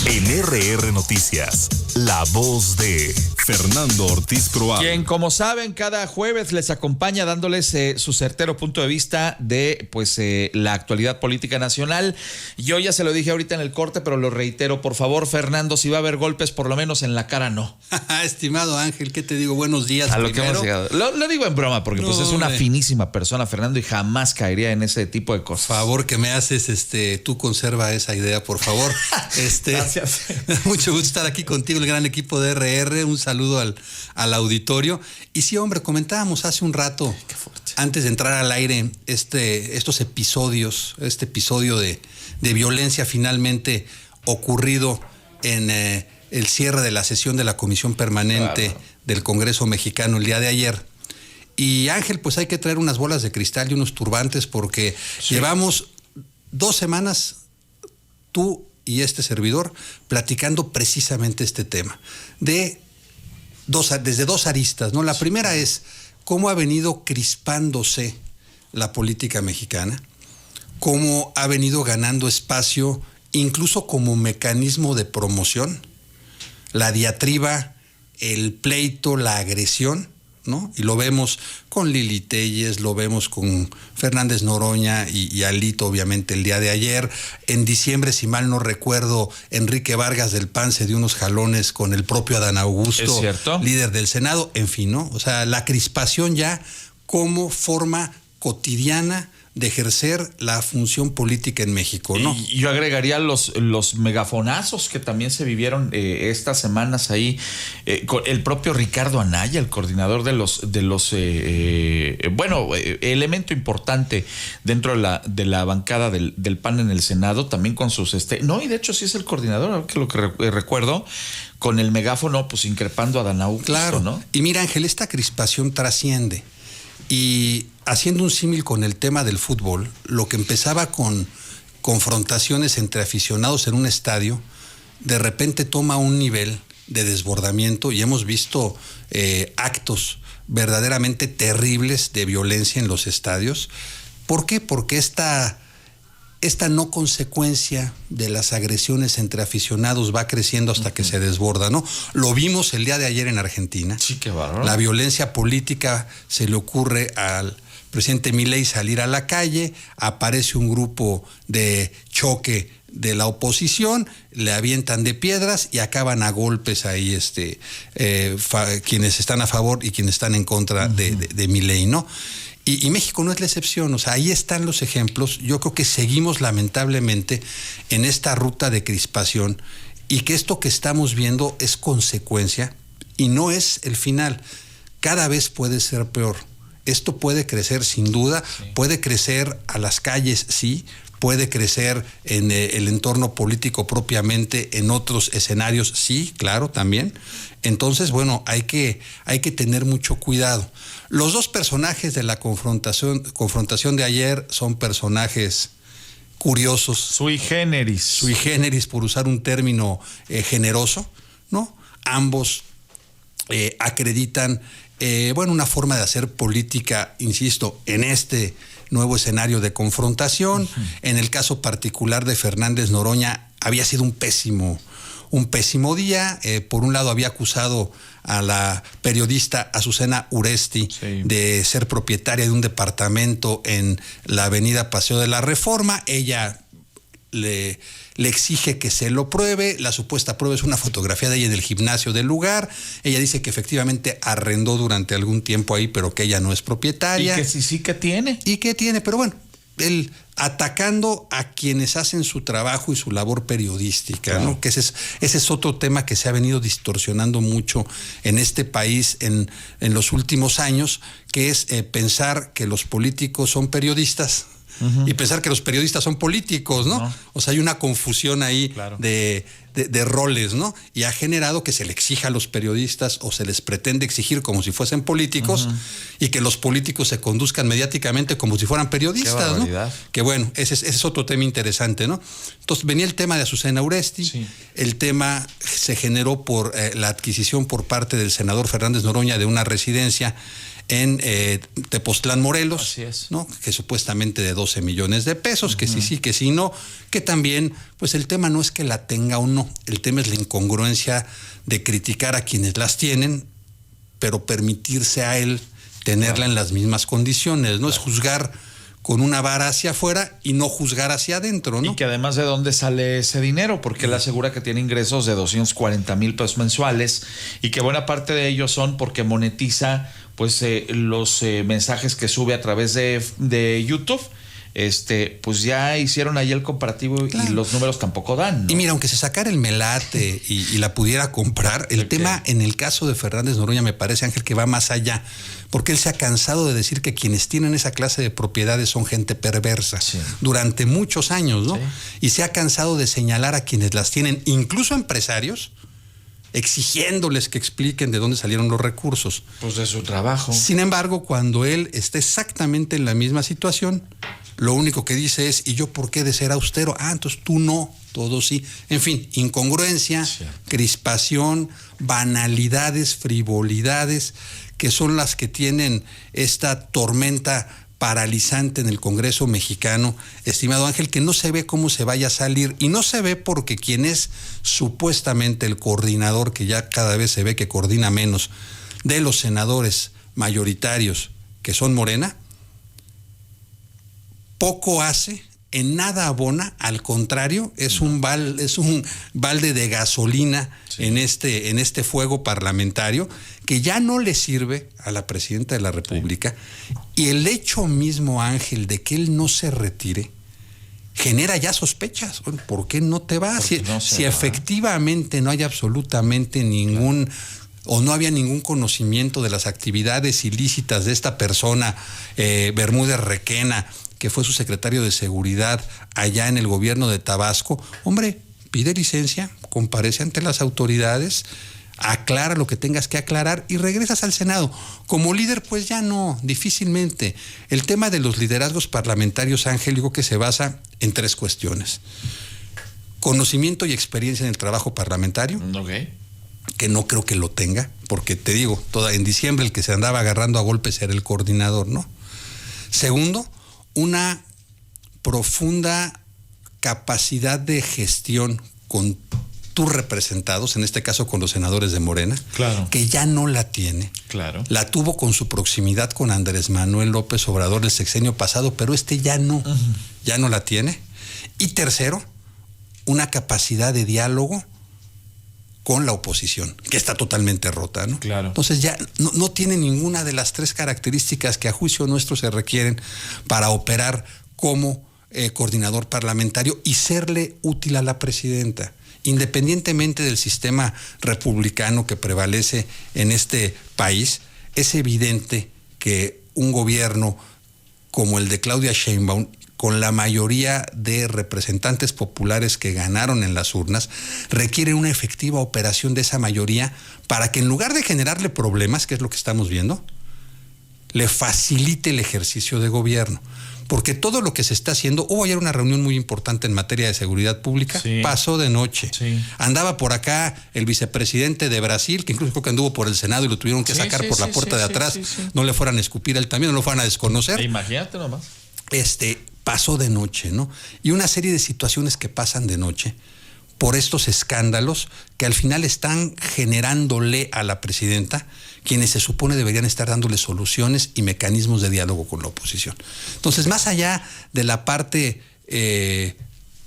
En RR Noticias, la voz de Fernando Ortiz Proal. Quien, como saben, cada jueves les acompaña dándoles su certero punto de vista de la actualidad política nacional. Yo ya se lo dije ahorita en el corte, pero lo reitero. Por favor, Fernando, si va a haber golpes, por lo menos en la cara no. Estimado Ángel, ¿qué te digo? Buenos días. A lo que hemos llegado. Lo digo en broma, porque pues es una finísima persona, Fernando, y jamás caería en ese tipo de cosas. Por favor, que me haces, tú conserva esa idea, por favor. Gracias. Mucho gusto estar aquí contigo, el gran equipo de RR. Un saludo al auditorio. Y sí, hombre, comentábamos hace un rato, antes de entrar al aire, estos episodios, este episodio de violencia finalmente ocurrido en el cierre de la sesión de la Comisión Permanente del Congreso Mexicano el día de ayer. Y Ángel, pues hay que traer unas bolas de cristal y unos turbantes porque llevamos 2 semanas, tú y este servidor, platicando precisamente este tema, desde dos aristas, ¿no? La primera es cómo ha venido crispándose la política mexicana, cómo ha venido ganando espacio, incluso como mecanismo de promoción, la diatriba, el pleito, la agresión, ¿no? Y lo vemos con Lili Téllez, lo vemos con Fernández Noroña y Alito, obviamente, el día de ayer. En diciembre, si mal no recuerdo, Enrique Vargas del PAN se dio unos jalones con el propio Adán Augusto, líder del Senado. En fin, ¿no? O sea, la crispación ya como forma cotidiana de ejercer la función política en México, ¿no? Y yo agregaría los megafonazos que también se vivieron estas semanas ahí, con el propio Ricardo Anaya, el coordinador elemento importante dentro de la bancada del PAN en el Senado, también con sus no, y de hecho sí es el coordinador, que lo que recuerdo, con el megáfono, pues increpando a Adán Augusto, claro, ¿no? Y mira, Ángel, esta crispación trasciende. Y haciendo un símil con el tema del fútbol, lo que empezaba con confrontaciones entre aficionados en un estadio, de repente toma un nivel de desbordamiento y hemos visto actos verdaderamente terribles de violencia en los estadios. ¿Por qué? Porque esta no consecuencia de las agresiones entre aficionados va creciendo hasta que se desborda, ¿no? Lo vimos el día de ayer en Argentina. Sí, qué bárbaro. La violencia política se le ocurre al presidente Milei salir a la calle, aparece un grupo de choque de la oposición, le avientan de piedras y acaban a golpes ahí quienes están a favor y quienes están en contra de Milei, ¿no? Y México no es la excepción, o sea, ahí están los ejemplos. Yo creo que seguimos lamentablemente en esta ruta de crispación y que esto que estamos viendo es consecuencia y no es el final. Cada vez puede ser peor. Esto puede crecer sin duda, puede crecer a las calles, sí, puede crecer en el entorno político propiamente, en otros escenarios, sí, claro, también. Entonces, bueno, hay que tener mucho cuidado. Los dos personajes de la confrontación de ayer son personajes curiosos. Sui generis, por usar un término generoso, ¿no? Ambos acreditan, una forma de hacer política, insisto, en este nuevo escenario de confrontación. En el caso particular de Fernández Noroña, había sido un pésimo día. Por un lado había acusado a la periodista Azucena Uresti de ser propietaria de un departamento en la avenida Paseo de la Reforma. Ella le exige que se lo pruebe. La supuesta prueba es una fotografía de ella en el gimnasio del lugar. Ella dice que efectivamente arrendó durante algún tiempo ahí, pero que ella no es propietaria. Y que sí que tiene. Pero bueno, él atacando a quienes hacen su trabajo y su labor periodística, claro, ¿no? Que ese es otro tema que se ha venido distorsionando mucho en este país en los últimos años, que es pensar que los políticos son periodistas. Y pensar que los periodistas son políticos, ¿no? O sea, hay una confusión ahí, claro, de roles, ¿no? Y ha generado que se le exija a los periodistas o se les pretende exigir como si fuesen políticos y que los políticos se conduzcan mediáticamente como si fueran periodistas, ¿no? Que bueno, ese es otro tema interesante, ¿no? Entonces venía el tema de Azucena Uresti, el tema se generó por la adquisición por parte del senador Fernández Noroña de una residencia en Tepoztlán, Morelos. Así es. ¿No? Que supuestamente de 12 millones de pesos, que sí, que sí, no. Que también, pues el tema no es que la tenga o no, el tema es la incongruencia de criticar a quienes las tienen, pero permitirse a él tenerla en las mismas condiciones, ¿no? Es juzgar con una vara hacia afuera y no juzgar hacia adentro, ¿no? Y que además de dónde sale ese dinero, porque él asegura que tiene ingresos de 240,000 pesos mensuales y que buena parte de ellos son porque monetiza pues los mensajes que sube a través de YouTube. Pues ya hicieron ahí el comparativo y los números tampoco dan, ¿no? Y mira, aunque se sacara el melate y la pudiera comprar, el tema en el caso de Fernández Noroña me parece, Ángel, que va más allá, porque él se ha cansado de decir que quienes tienen esa clase de propiedades son gente perversa durante muchos años, ¿no? Sí. Y se ha cansado de señalar a quienes las tienen, incluso empresarios, exigiéndoles que expliquen de dónde salieron los recursos. Pues de su trabajo. Sin embargo, cuando él está exactamente en la misma situación, lo único que dice es, ¿y yo por qué de ser austero? Entonces tú no, todo sí. En fin, incongruencia, crispación, banalidades, frivolidades, que son las que tienen esta tormenta paralizante en el Congreso mexicano, estimado Ángel, que no se ve cómo se vaya a salir, y no se ve porque quien es supuestamente el coordinador, que ya cada vez se ve que coordina menos, de los senadores mayoritarios que son Morena, poco hace, en nada abona, al contrario, es un balde de gasolina en este fuego parlamentario que ya no le sirve a la presidenta de la República. Y el hecho mismo, Ángel, de que él no se retire genera ya sospechas. Bueno, ¿por qué no te vas? Si efectivamente no hay absolutamente ningún o no había ningún conocimiento de las actividades ilícitas de esta persona, Bermúdez Requena, que fue su secretario de Seguridad allá en el gobierno de Tabasco, hombre, pide licencia, comparece ante las autoridades, aclara lo que tengas que aclarar y regresas al Senado. Como líder, pues ya no, difícilmente. El tema de los liderazgos parlamentarios, Ángel, digo que se basa en 3 cuestiones. Conocimiento y experiencia en el trabajo parlamentario, que no creo que lo tenga, porque te digo, en diciembre el que se andaba agarrando a golpes era el coordinador, ¿no? Segundo, una profunda capacidad de gestión con tus representados, en este caso con los senadores de Morena, que ya no la tiene. La tuvo con su proximidad con Andrés Manuel López Obrador el sexenio pasado, pero ya no la tiene. Y tercero, una capacidad de diálogo con la oposición, que está totalmente rota, ¿no? Entonces ya no tiene ninguna de las 3 características que a juicio nuestro se requieren para operar como coordinador parlamentario y serle útil a la presidenta. Independientemente del sistema republicano que prevalece en este país, es evidente que un gobierno como el de Claudia Sheinbaum, con la mayoría de representantes populares que ganaron en las urnas, requiere una efectiva operación de esa mayoría para que en lugar de generarle problemas, que es lo que estamos viendo, le facilite el ejercicio de gobierno. Porque todo lo que se está haciendo, hubo ayer una reunión muy importante en materia de seguridad pública, pasó de noche. Andaba por acá el vicepresidente de Brasil, que incluso creo que anduvo por el Senado y lo tuvieron que sacar por la puerta de atrás. No le fueran a escupir a él también, no lo fueran a desconocer. Imagínate nomás. Pasó de noche, ¿no? Y una serie de situaciones que pasan de noche por estos escándalos que al final están generándole a la presidenta, quienes se supone deberían estar dándole soluciones y mecanismos de diálogo con la oposición. Entonces, más allá de la parte de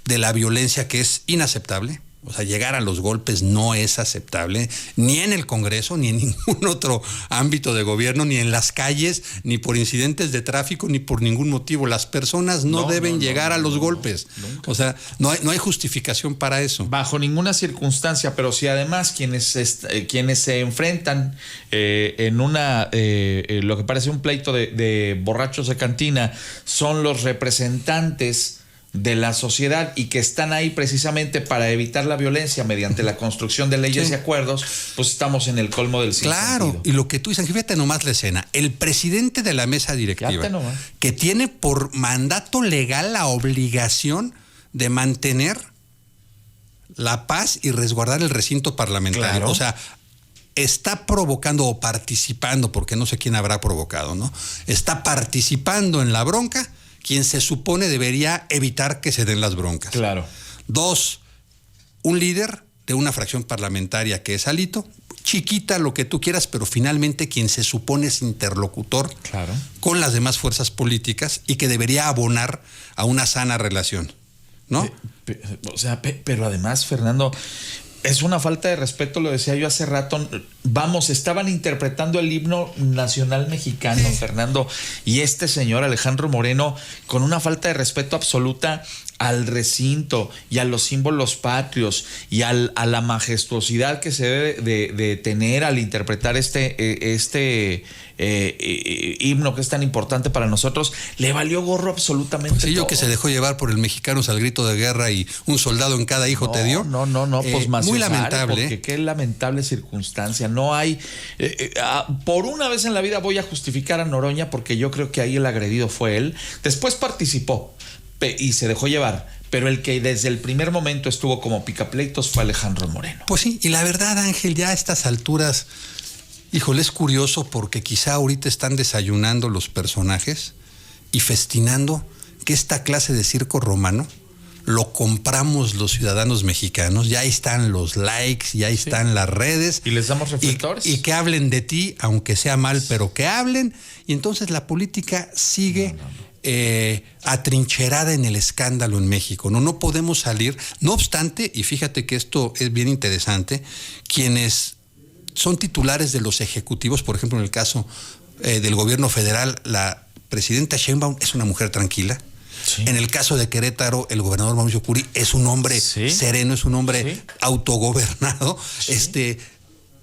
la violencia, que es inaceptable, o sea, llegar a los golpes no es aceptable, ni en el Congreso, ni en ningún otro ámbito de gobierno, ni en las calles, ni por incidentes de tráfico, ni por ningún motivo. Las personas no deben llegar a los golpes. Nunca. O sea, no hay justificación para eso. Bajo ninguna circunstancia, pero si además quienes se enfrentan en lo que parece un pleito de borrachos de cantina son los representantes de la sociedad y que están ahí precisamente para evitar la violencia mediante la construcción de leyes y acuerdos, pues estamos en el colmo del sinsentido. Claro, y lo que tú dices, fíjate nomás la escena, el presidente de la mesa directiva, que tiene por mandato legal la obligación de mantener la paz y resguardar el recinto parlamentario. O sea, está provocando o participando, porque no sé quién habrá provocado, ¿no? Está participando en la bronca quien se supone debería evitar que se den las broncas. Claro. 2, un líder de una fracción parlamentaria que es Alito, chiquita, lo que tú quieras, pero finalmente quien se supone es interlocutor con las demás fuerzas políticas y que debería abonar a una sana relación, ¿no? O sea, pero además, Fernando, es una falta de respeto, lo decía yo hace rato. Vamos, estaban interpretando el himno nacional mexicano, Fernando, y este señor Alejandro Moreno, con una falta de respeto absoluta al recinto y a los símbolos patrios y a la majestuosidad que se debe de tener al interpretar este himno que es tan importante para nosotros, le valió gorro absolutamente pues sí, todo. Yo que se dejó llevar por el mexicanos al grito de guerra y un soldado en cada hijo te dio. No, pues más muy lamentable. Porque qué lamentable circunstancia. No hay... por una vez en la vida voy a justificar a Noroña porque yo creo que ahí el agredido fue él. Después participó y se dejó llevar, pero el que desde el primer momento estuvo como picapleitos fue Alejandro Moreno. Pues sí, y la verdad, Ángel, ya a estas alturas, híjole, es curioso porque quizá ahorita están desayunando los personajes y festinando que esta clase de circo romano lo compramos los ciudadanos mexicanos, ya ahí están los likes, ya ahí están las redes. Y les damos reflectores. Y que hablen de ti, aunque sea mal, pero que hablen. Y entonces la política sigue... atrincherada en el escándalo en México. No podemos salir. No obstante, y fíjate que esto es bien interesante, quienes son titulares de los ejecutivos, por ejemplo, en el caso del gobierno federal, la presidenta Sheinbaum es una mujer tranquila. Sí. En el caso de Querétaro, el gobernador Mauricio Curi es un hombre sereno, es un hombre autogobernado. Sí.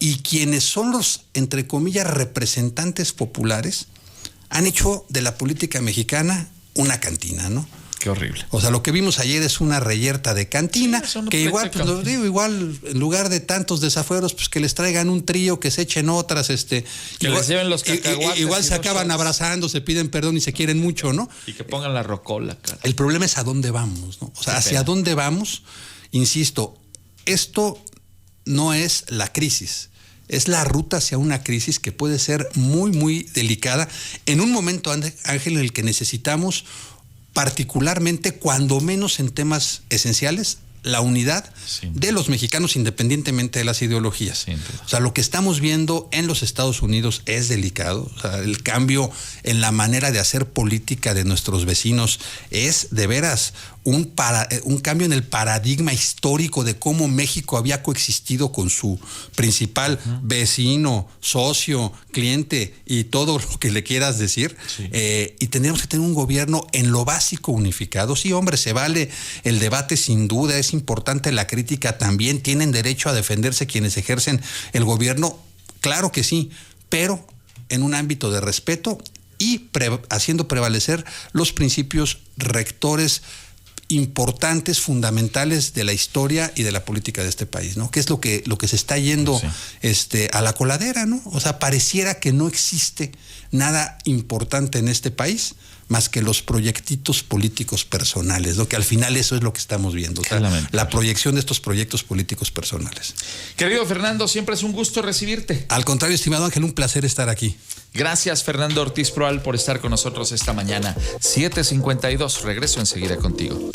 Y quienes son los, entre comillas, representantes populares, han hecho de la política mexicana una cantina, ¿no? Qué horrible. O sea, lo que vimos ayer es una reyerta de cantina, que igual, pues lo digo, igual, en lugar de tantos desafueros, pues que les traigan un trío, que se echen otras, que igual, les lleven los cacahuates. Igual se acaban abrazando, se piden perdón y se quieren mucho, ¿no? Y que pongan la rocola, cara. El problema es a dónde vamos, ¿no? O sea, hacia dónde vamos, insisto, esto no es la crisis. Es la ruta hacia una crisis que puede ser muy, muy delicada en un momento, Ángel, en el que necesitamos, particularmente, cuando menos en temas esenciales, la unidad de los mexicanos independientemente de las ideologías. O sea, lo que estamos viendo en los Estados Unidos es delicado. O sea, el cambio en la manera de hacer política de nuestros vecinos es de veras un cambio en el paradigma histórico de cómo México había coexistido con su principal vecino, socio, cliente y todo lo que le quieras decir. Sí. Y tenemos que tener un gobierno en lo básico unificado. Sí, hombre, se vale el debate sin duda, es importante la crítica también, tienen derecho a defenderse quienes ejercen el gobierno, claro que sí, pero en un ámbito de respeto y haciendo prevalecer los principios rectores importantes, fundamentales de la historia y de la política de este país, ¿no? Que es lo que se está yendo a la coladera, ¿no? O sea, pareciera que no existe nada importante en este país más que los proyectitos políticos personales, ¿no? Que al final eso es lo que estamos viendo, o sea, la proyección de estos proyectos políticos personales. Querido Fernando, siempre es un gusto recibirte. Al contrario, estimado Ángel, un placer estar aquí. Gracias, Fernando Ortiz Proal, por estar con nosotros esta mañana. 7:52, regreso enseguida contigo.